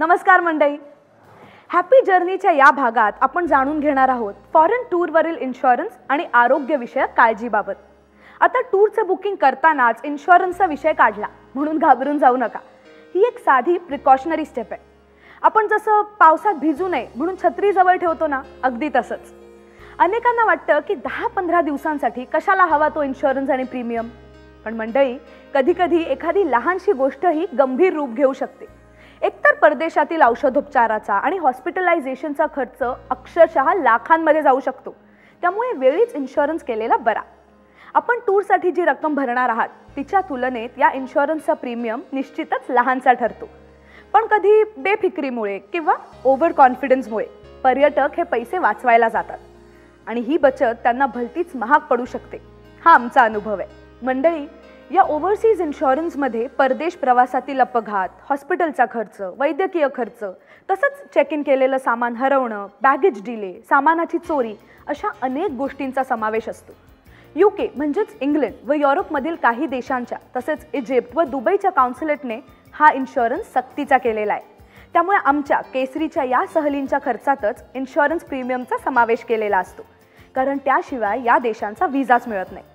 नमस्कार मंडळी, हॅपी जर्नीच्या या भागात आपण जाणून घेणार आहोत फॉरेन टूरवरील इन्शुरन्स आणि आरोग्यविषयक काळजीबाबत। आता टूरचं बुकिंग करतानाच इन्शुरन्सचा विषय काढला म्हणून घाबरून जाऊ नका। ही एक साधी प्रिकॉशनरी स्टेप आहे। आपण जसं पावसात भिजू नये म्हणून छत्री जवळ ठेवतो ना, अगदी तसंच। अनेकांना वाटतं की 10-15 दिवसांसाठी कशाला हवा तो इन्शुरन्स आणि प्रीमियम। पण मंडळी, कधी-कधी एखादी लहानशी गोष्ट ही गंभीर रूप घेऊ शकते। एकतर परदेशातील औषधोपचाराचा आणि हॉस्पिटलायझेशनचा खर्च अक्षरशः लाखांमध्ये जाऊ शकतो। त्यामुळे वेळीच इन्शुरन्स केलेला बरा। आपण टूरसाठी जी रक्कम भरणार आहात तिच्या तुलनेत या इन्शुरन्सचा प्रीमियम निश्चितच लहानसा ठरतो। पण कधी बेफिक्रीमुळे किंवा ओव्हर कॉन्फिडन्समुळे पर्यटक हे पैसे वाचवायला जातात आणि ही बचत त्यांना भलतीच महाग पडू शकते। हा आमचा अनुभव आहे। मंडळी, या ओव्हरसीज इन्शुरन्समध्ये परदेश प्रवासातील अपघात, हॉस्पिटलचा खर्च, वैद्यकीय खर्च, तसंच चेक इन केलेलं सामान हरवणं, बॅगेज डिले, सामानाची चोरी अशा अनेक गोष्टींचा समावेश असतो। UK म्हणजेच इंग्लंड व युरोपमधील काही देशांच्या तसेच इजिप्त व दुबईच्या काउन्सिलेटने हा इन्शुरन्स सक्तीचा केलेला आहे। त्यामुळे आमच्या केसरीच्या या सहलींच्या खर्चातच इन्शुरन्स प्रीमियमचा समावेश केलेला असतो, कारण त्याशिवाय या देशांचा व्हिसाच मिळत नाही।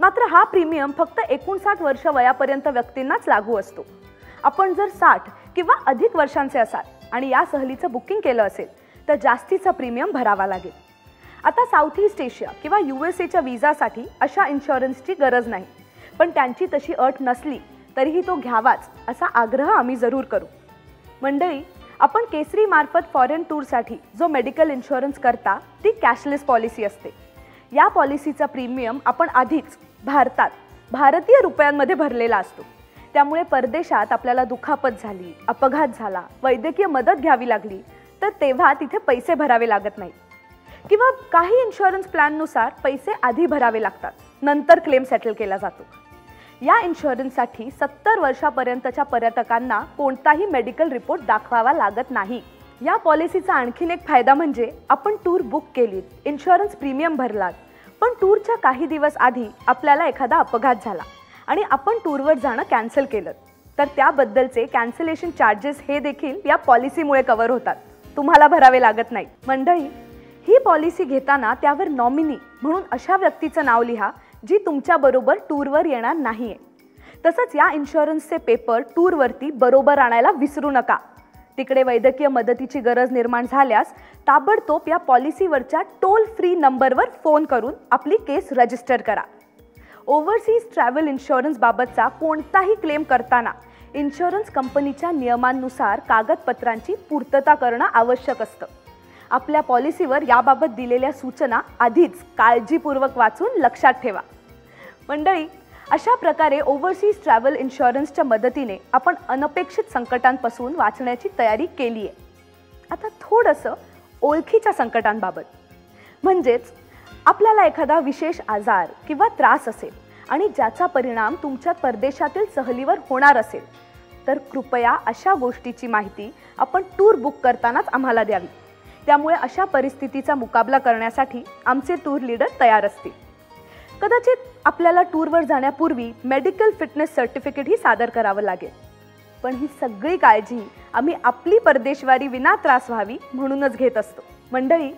मात्र हा प्रीमियम फक्त 59 वर्ष वयापर्यंत व्यक्तींनाच लागू असतो। आपण जर 60 किंवा अधिक वर्षांचे असाल आणि या सहलीचं बुकिंग केलं असेल तर जास्तीचा प्रीमियम भरावा लागेल। आता साऊथ ईस्ट एशिया किंवा USAच्या व्हिसासाठी अशा इन्शुरन्सची गरज नाही, पण त्यांची तशी अट नसली तरीही तो घ्यावाच असा आग्रह आम्ही जरूर करू। मंडळी, आपण केसरी मार्फत फॉरेन टूरसाठी जो मेडिकल इन्शुरन्स करता ती कॅशलेस पॉलिसी असते। या पॉलिसीचा प्रीमियम आपण आधीच भारतात भारतीय रुपयांमध्ये भरलेला असतो। त्यामुळे परदेशात आपल्याला दुखापत झाली, अपघात झाला, वैद्यकीय मदत घ्यावी लागली तर तेव्हा तिथे पैसे भरावे लागत नाही। किंवा काही इन्शुरन्स प्लॅननुसार पैसे आधी भरावे लागतात, नंतर क्लेम सेटल केला जातो। या इन्शुरन्ससाठी 70 वर्षापर्यंतच्या पर्यटकांना कोणताही मेडिकल रिपोर्ट दाखवावा लागत नाही। या पॉलिसीचा आणखीन एक फायदा म्हणजे आपण टूर बुक केलीत, इन्शुरन्स प्रीमियम भरलात, पण टूरच्या काही दिवस आधी आपल्याला एखादा अपघात झाला आणि आपण टूरवर जाणं कॅन्सल केलं तर त्याबद्दलचे कॅन्सलेशन चार्जेस हे देखील या पॉलिसीमुळे कव्हर होतात, तुम्हाला भरावे लागत नाही। मंडळी, ही पॉलिसी घेताना त्यावर नॉमिनी म्हणून अशा व्यक्तीचं नाव लिहा जी तुमच्याबरोबर टूरवर येणार नाहीये। तसंच या इन्शुरन्सचे पेपर टूरवरती बरोबर आणायला विसरू नका। तिकडे वैद्यकीय मदतीची गरज निर्माण झाल्यास ताबडतोब या पॉलिसीवरच्या टोल फ्री नंबरवर फोन करून आपली केस रजिस्टर करा। ओव्हरसीज ट्रॅव्हल इन्शुरन्स बाबतचा कोणताही क्लेम करताना इन्शुरन्स कंपनीच्या नियमांनुसार कागदपत्रांची पूर्तता करणं आवश्यक असतं। आपल्या पॉलिसीवर याबाबत दिलेल्या सूचना आधीच काळजीपूर्वक वाचून लक्षात ठेवा। मंडळी, अशा प्रकारे ओव्हरसीज ट्रॅव्हल इन्शुरन्सच्या मदतीने आपण अनपेक्षित संकटांपासून वाचण्याची तयारी केली आहे। आता थोडंसं ओळखीच्या संकटांबाबत, म्हणजेच आपल्याला एखादा विशेष आजार किंवा त्रास असेल आणि ज्याचा परिणाम तुमच्या परदेशातील सहलीवर होणार असेल तर कृपया अशा गोष्टीची माहिती आपण टूर बुक करतानाच आम्हाला द्यावी। त्यामुळे अशा परिस्थितीचा मुकाबला करण्यासाठी आमचे टूर लीडर तयार असतील। कदाचित आपल्याला टूरवर जाण्यापूर्वी मेडिकल फिटनेस सर्टिफिकेटही सादर करावं लागेल, पण ही सगळी काळजी आम्ही आपली परदेशवारी विना त्रास व्हावी म्हणूनच घेत असतो। मंडळी,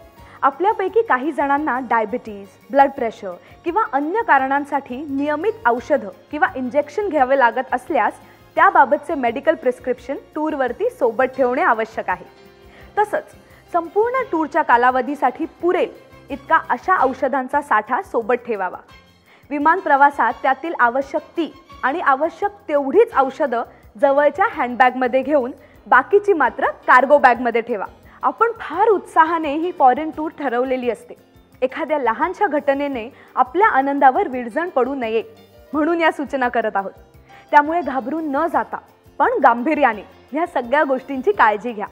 आपल्यापैकी काही जणांना डायबिटीज, ब्लड प्रेशर किंवा अन्य कारणांसाठी नियमित औषधं किंवा इंजेक्शन घ्यावे लागत असल्यास त्याबाबतचे मेडिकल प्रिस्क्रिप्शन टूरवरती सोबत ठेवणे आवश्यक आहे। तसंच संपूर्ण टूरच्या कालावधीसाठी पुरेल इतका अशा औषधांचा साठा सोबत ठेवावा। विमान प्रवासात त्यातील आवश्यक ती आणि आवश्यक तेवढीच औषधं जवळच्या हँडबॅगमध्ये घेऊन बाकीची मात्र कार्गो बॅगमध्ये ठेवा। आपण फार उत्साहाने ही फॉरेन टूर ठरवलेली असते। एखाद्या लहानशा घटनेने आपल्या आनंदावर विरजण पडू नये म्हणून या सूचना करत आहोत। त्यामुळे घाबरून न जाता पण गांभीर्याने ह्या सगळ्या गोष्टींची काळजी घ्या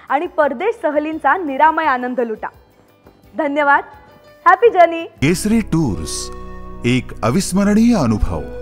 आणि परदेश सहलींचा निरामय आनंद लुटा। धन्यवाद। Happy journey. केसरी टूर्स, एक अविस्मरणीय अनुभव।